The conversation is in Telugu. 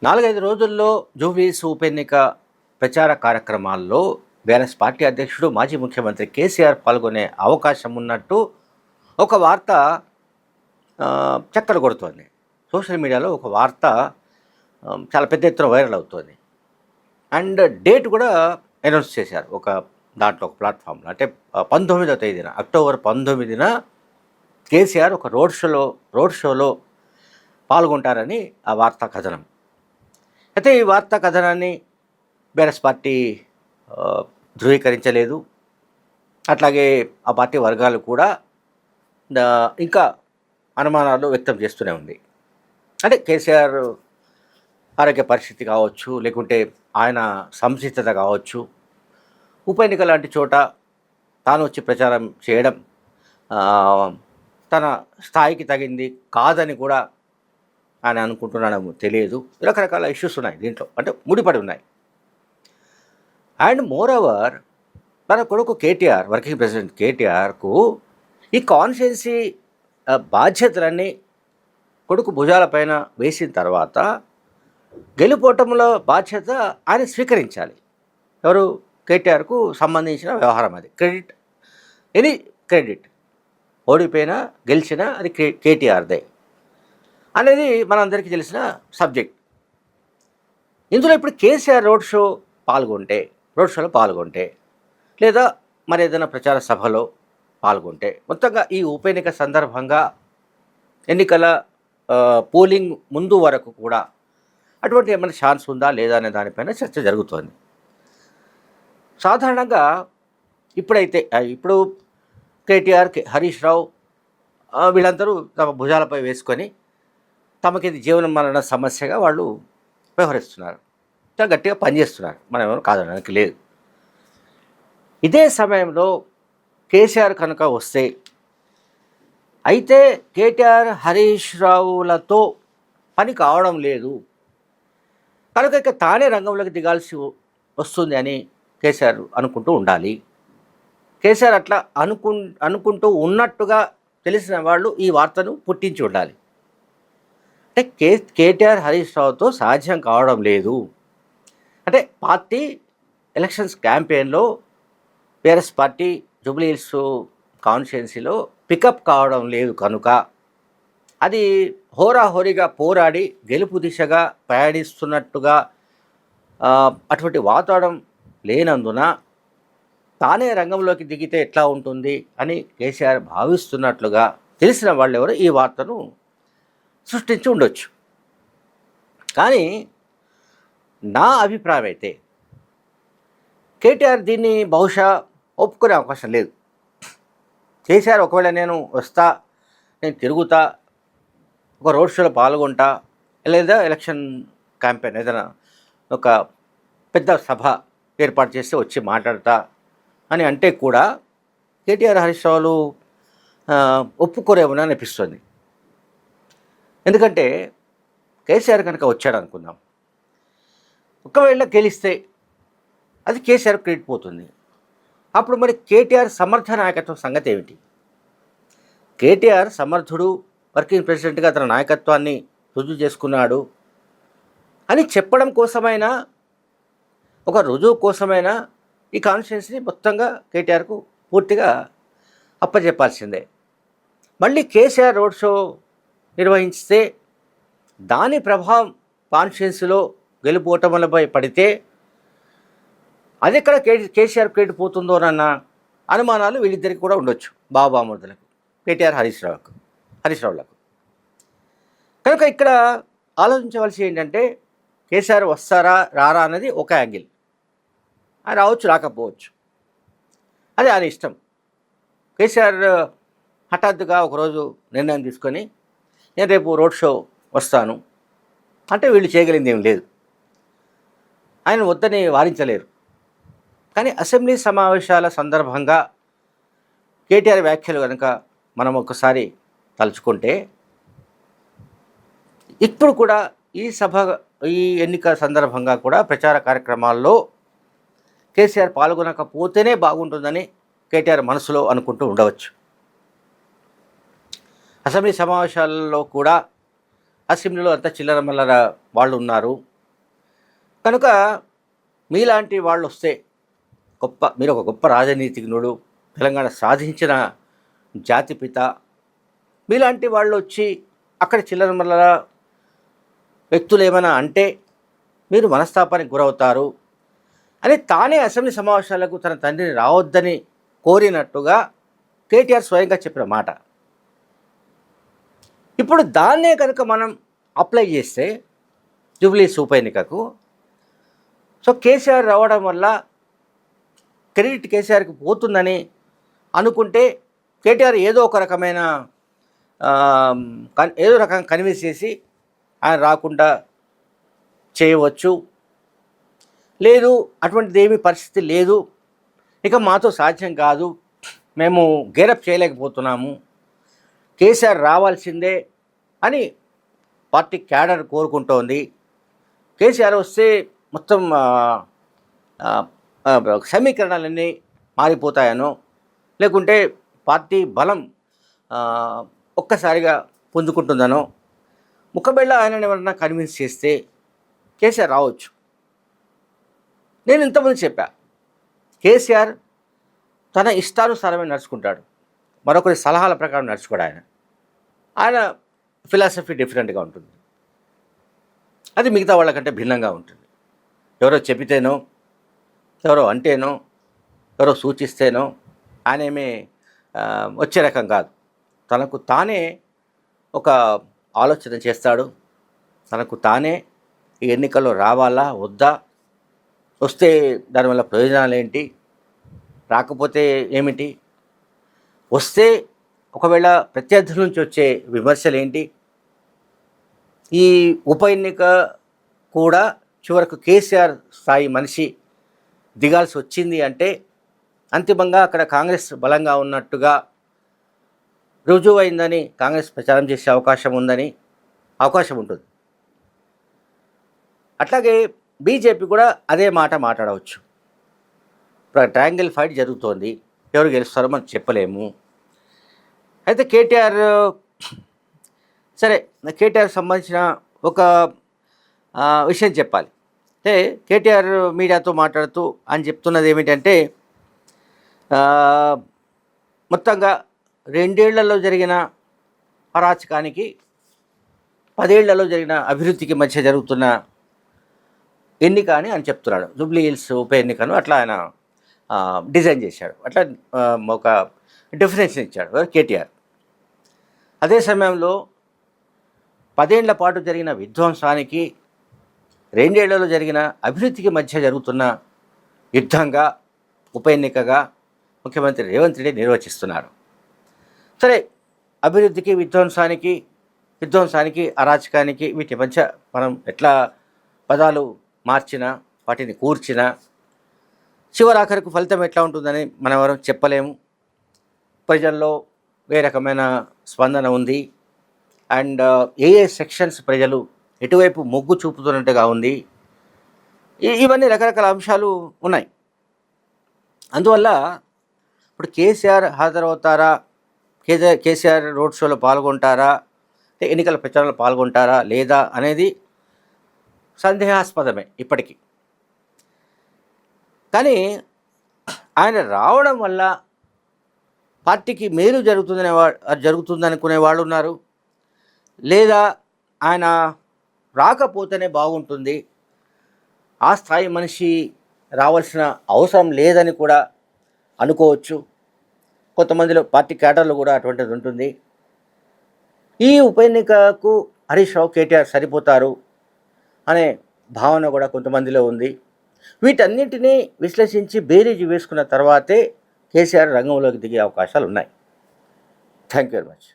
4, 5 రోజుల్లో జూబ్లీహిల్స్ ఉప ఎన్నిక ప్రచార కార్యక్రమాల్లో బీఆర్ఎస్ పార్టీ అధ్యక్షుడు మాజీ ముఖ్యమంత్రి కేసీఆర్ పాల్గొనే అవకాశం ఉన్నట్టు ఒక వార్త చక్కర కొడుతోంది. సోషల్ మీడియాలో ఒక వార్త చాలా పెద్ద ఎత్తున వైరల్ అవుతోంది. అండ్ డేట్ కూడా అనౌన్స్ చేశారు ఒక దాంట్లో, ఒక ప్లాట్ఫామ్లో. అంటే 19వ తేదీన, అక్టోబర్ 19న కేసీఆర్ ఒక రోడ్ షోలో పాల్గొంటారని ఆ వార్తా కథనం. అయితే ఈ వార్తా కథనాన్ని బీఆర్ఎస్ పార్టీ ధృవీకరించలేదు. అట్లాగే ఆ పార్టీ వర్గాలు కూడా ఇంకా అనుమానాలు వ్యక్తం చేస్తూనే ఉంది. అంటే కేసీఆర్ ఆరోగ్య పరిస్థితి కావచ్చు, లేకుంటే ఆయన సంసిద్ధత కావచ్చు, ఉప ఎన్నిక లాంటి చోట తాను వచ్చి ప్రచారం చేయడం తన స్థాయికి తగింది కాదని కూడా ఆయన అనుకుంటున్నాడేమో తెలియదు. రకరకాల ఇష్యూస్ ఉన్నాయి దీంట్లో, అంటే ముడిపడి ఉన్నాయి. అండ్ మోర్ ఓవర్ తన కొడుకు కేటీఆర్, వర్కింగ్ ప్రెసిడెంట్ కేటీఆర్కు ఈ కాన్స్టిట్యున్సీ బాధ్యతలన్నీ కొడుకు భుజాలపైన వేసిన తర్వాత గెలుపోటముల బాధ్యత ఆయన స్వీకరించాలి. ఎవరు? కేటీఆర్కు సంబంధించిన వ్యవహారం అది. క్రెడిట్ ఓడిపోయినా గెలిచినా అది కేటీఆర్దే అనేది మనందరికీ తెలిసిన సబ్జెక్ట్. ఇందులో ఇప్పుడు కేసీఆర్ రోడ్ షోలో పాల్గొంటే లేదా మరి ఏదైనా ప్రచార సభలో పాల్గొంటే, మొత్తంగా ఈ ఉప ఎన్నిక సందర్భంగా ఎన్నికల పోలింగ్ ముందు వరకు కూడా అటువంటి ఏమైనా ఛాన్స్ ఉందా లేదా అనే దానిపైన చర్చ జరుగుతోంది. సాధారణంగా ఇప్పుడు కేటీఆర్, హరీష్ రావు వీళ్ళందరూ తమ భుజాలపై వేసుకొని తమకి ఇది జీవన మరణ సమస్యగా వాళ్ళు వ్యవహరిస్తున్నారు, చాలా గట్టిగా పనిచేస్తున్నారు. మనం ఏమైనా కాదనడానికి లేదు. ఇదే సమయంలో కేసీఆర్ కనుక వస్తే, అయితే కేటీఆర్, హరీష్ రావులతో పని కావడం లేదు కనుక ఇక తానే రంగంలోకి దిగాల్సి వస్తుంది అని కేసీఆర్ అనుకుంటూ ఉండాలి. కేసీఆర్ అట్లా అనుకుంటూ ఉన్నట్టుగా తెలిసిన వాళ్ళు ఈ వార్తను పుట్టించి ఉండాలి. అంటే కేటీఆర్, హరీష్ రావుతో సాధ్యం కావడం లేదు అంటే పార్టీ ఎలక్షన్స్ క్యాంపెయిన్లో బీఆర్ఎస్ పార్టీ జూబ్లీహిల్స్ కాన్స్టిట్యున్సీలో పికప్ కావడం లేదు కనుక, అది హోరాహోరీగా పోరాడి గెలుపు దిశగా ప్రయాణిస్తున్నట్టుగా అటువంటి వాతావరణం లేనందున తానే రంగంలోకి దిగితే ఎట్లా ఉంటుంది అని కేసీఆర్ భావిస్తున్నట్లుగా తెలిసిన వాళ్ళు ఎవరు ఈ వార్తను సృష్టించి ఉండొచ్చు. కానీ నా అభిప్రాయం అయితే కేటీఆర్ దీన్ని బహుశా ఒప్పుకునే అవకాశం లేదు. కేసీఆర్ ఒకవేళ నేను తిరుగుతా, ఒక రోడ్ షోలో పాల్గొంటా, లేదా ఎలక్షన్ క్యాంపెయిన్ ఏదైనా ఒక పెద్ద సభ ఏర్పాటు చేస్తే వచ్చి మాట్లాడతా అని అంటే కూడా కేటీఆర్, హరీష్ రావులు ఒప్పుకోరేమని అనిపిస్తుంది. ఎందుకంటే కేసీఆర్ కనుక వచ్చాడు అనుకుందాం, ఒకవేళ గెలిస్తే అది కేసీఆర్ క్రెడిట్ పోతుంది. అప్పుడు మరి కేటీఆర్ సమర్థ నాయకత్వం సంగతి ఏమిటి? కేటీఆర్ సమర్థుడు, వర్కింగ్ ప్రెసిడెంట్గా తన నాయకత్వాన్ని రుజువు చేసుకున్నాడు అని చెప్పడం కోసమైనా, ఒక రుజువు కోసమైనా ఈ కాన్స్టిట్యున్సీని మొత్తంగా కేటీఆర్కు పూర్తిగా అప్పచెప్పాల్సిందే. మళ్ళీ కేసీఆర్ రోడ్ షో నిర్వహిస్తే దాని ప్రభావం కాన్స్టిట్యున్సీలో గెలుపోటములపై పడితే అది ఎక్కడ కేసీఆర్ క్రెడిట్ పోతుందోనన్న అనుమానాలు వీళ్ళిద్దరికి కూడా ఉండొచ్చు, బాబామూర్తులకు, కేటీఆర్, హరీష్ రావులకు. కనుక ఇక్కడ ఆలోచించవలసి ఏంటంటే, కేసీఆర్ వస్తారా రారా అన్నది ఒక యాంగిల్. ఆయన రావచ్చు, రాకపోవచ్చు, అది ఆయన ఇష్టం. కేసీఆర్ హఠాత్తుగా ఒకరోజు నిర్ణయం తీసుకొని నేను రేపు రోడ్ షో వస్తాను అంటే వీళ్ళు చేయగలిగింది ఏం లేదు, ఆయన వద్దని వారించలేరు. కానీ అసెంబ్లీ సమావేశాల సందర్భంగా కేటీఆర్ వ్యాఖ్యలు కనుక మనం ఒకసారి తలుచుకుంటే, ఇప్పుడు కూడా ఈ ఎన్నిక సందర్భంగా కూడా ప్రచార కార్యక్రమాల్లో కేసీఆర్ పాల్గొనకపోతేనే బాగుంటుందని కేటీఆర్ మనసులో అనుకుంటూ ఉండవచ్చు. అసెంబ్లీ సమావేశాలలో కూడా అసెంబ్లీలో అంతా చిల్లర మల్లర వాళ్ళు ఉన్నారు, కనుక మీలాంటి వాళ్ళు వస్తే మీరు ఒక గొప్ప రాజనీతిజ్ఞుడు, తెలంగాణ సాధించిన జాతిపిత, మీలాంటి వాళ్ళు వచ్చి అక్కడ చిల్లరమల్ల వ్యక్తులు ఏమైనా అంటే మీరు మనస్తాపానికి గురవుతారు అని తానే అసెంబ్లీ సమావేశాలకు తన తండ్రిని రావద్దని కోరినట్టుగా కేటీఆర్ స్వయంగా చెప్పిన మాట. ఇప్పుడు దాన్నే కనుక మనం అప్లై చేస్తే జూబ్లీస్ ఉప ఎన్నికకు, సో కేసీఆర్ రావడం వల్ల క్రెడిట్ కేసీఆర్కి పోతుందని అనుకుంటే కేటీఆర్ ఏదో ఒక రకమైన ఏదో రకంగా కన్విన్స్ చేసి ఆయన రాకుండా చేయవచ్చు. లేదు, అటువంటిది ఏమీ పరిస్థితి లేదు, ఇక మాతో సాధ్యం కాదు, మేము గేరప్ చేయలేకపోతున్నాము, కేసీఆర్ రావాల్సిందే అని పార్టీ క్యాడర్ కోరుకుంటోంది. కేసీఆర్ వస్తే మొత్తం సమీకరణాలన్నీ మారిపోతాయనో, లేకుంటే పార్టీ బలం ఒక్కసారిగా పుంజుకుంటుందనో, ముఖబెళ్ళ ఆయనని ఎవరన్నా కన్విన్స్ చేస్తే కేసీఆర్ రావచ్చు. నేను ఇంతకుముందు చెప్పా, కేసీఆర్ తన ఇష్టానుసారమే నడుచుకుంటాడు, మరొకరి సలహాల ప్రకారం నడుచుకోడు. ఆయన ఫిలాసఫీ డిఫరెంట్గా ఉంటుంది, అది మిగతా వాళ్ళకంటే భిన్నంగా ఉంటుంది. ఎవరో చెప్పితేనో, ఎవరో అంటేనో, ఎవరో సూచిస్తేనో ఆయనేమీ వచ్చే రకం కాదు. తనకు తానే ఒక ఆలోచన చేస్తాడు, తనకు తానే ఈ ఎన్నికల్లో రావాలా వద్దా, వస్తే దానివల్ల ప్రయోజనాలు ఏంటి, రాకపోతే ఏమిటి, వస్తే ఒకవేళ ప్రత్యర్థుల నుంచి వచ్చే విమర్శలు ఏంటి. ఈ ఉప ఎన్నిక కూడా చివరకు కేసీఆర్ స్థాయి మనిషి దిగాల్సి వచ్చింది అంటే అంతిమంగా అక్కడ కాంగ్రెస్ బలంగా ఉన్నట్టుగా రుజువైందని కాంగ్రెస్ ప్రచారం చేసే అవకాశం ఉంటుంది. అట్లాగే బీజేపీ కూడా అదే మాట మాట్లాడవచ్చు. ఇప్పుడు ట్రయాంగిల్ ఫైట్ జరుగుతోంది, ఎవరు గెలుస్తారో మనం చెప్పలేము. అయితే కేటీఆర్ సంబంధించిన ఒక విషయం చెప్పాలి. అంటే కేటీఆర్ మీడియాతో మాట్లాడుతూ ఆయన చెప్తున్నది ఏమిటంటే, మొత్తంగా 2 ఏళ్లలో జరిగిన అరాచకానికి 10 ఏళ్లలో జరిగిన అభివృద్ధికి మధ్య జరుగుతున్న ఎన్నిక అని ఆయన చెప్తున్నాడు. జూబ్లీ హిల్స్ ఉప ఎన్నికను అట్లా ఆయన డిజైన్ చేశాడు, అట్లా ఒక డెఫినేషన్ ఇచ్చాడు కేటీఆర్. అదే సమయంలో 10 ఏళ్ల పాటు జరిగిన విధ్వంసానికి 2 ఏళ్లలో జరిగిన అభివృద్ధికి మధ్య జరుగుతున్న యుద్ధంగా ఉప ఎన్నికగా ముఖ్యమంత్రి రేవంత్ రెడ్డి నిర్వచిస్తున్నారు. సరే, అభివృద్ధికి విధ్వంసానికి అరాచకానికి వీటి మధ్య మనం ఎట్లా పదాలు మార్చినా, వాటిని కూర్చినా చివరాఖరికి ఫలితం ఎట్లా ఉంటుందని మనం ఎవరు చెప్పలేము. ప్రజల్లో ఏ రకమైన స్పందన ఉంది, అండ్ ఏ సెక్షన్స్ ప్రజలు ఎటువైపు మొగ్గు చూపుతున్నట్టుగా ఉంది, ఇవన్నీ రకరకాల అంశాలు ఉన్నాయి. అందువల్ల ఇప్పుడు కేసీఆర్ హాజరవుతారా, కేసీఆర్ రోడ్ షోలో పాల్గొంటారా, ఎన్నికల ప్రచారంలో పాల్గొంటారా లేదా అనేది సందేహాస్పదమే ఇప్పటికీ. కానీ ఆయన రావడం వల్ల పార్టీకి మేలు జరుగుతుందనుకునే వాళ్ళు ఉన్నారు, లేదా ఆయన రాకపోతేనే బాగుంటుంది, ఆ స్థాయి మనిషి రావాల్సిన అవసరం లేదని కూడా అనుకోవచ్చు. కొంతమందిలో పార్టీ క్యాడర్లో కూడా అటువంటిది ఉంటుంది. ఈ ఉప ఎన్నికకు హరీష్ రావు, కేటీఆర్ సరిపోతారు అనే భావన కూడా కొంతమందిలో ఉంది. వీటన్నిటినీ విశ్లేషించి బేరీజు వేసుకున్న తర్వాతే కేసీఆర్ రంగంలోకి దిగే అవకాశాలు ఉన్నాయి. Thank you very much.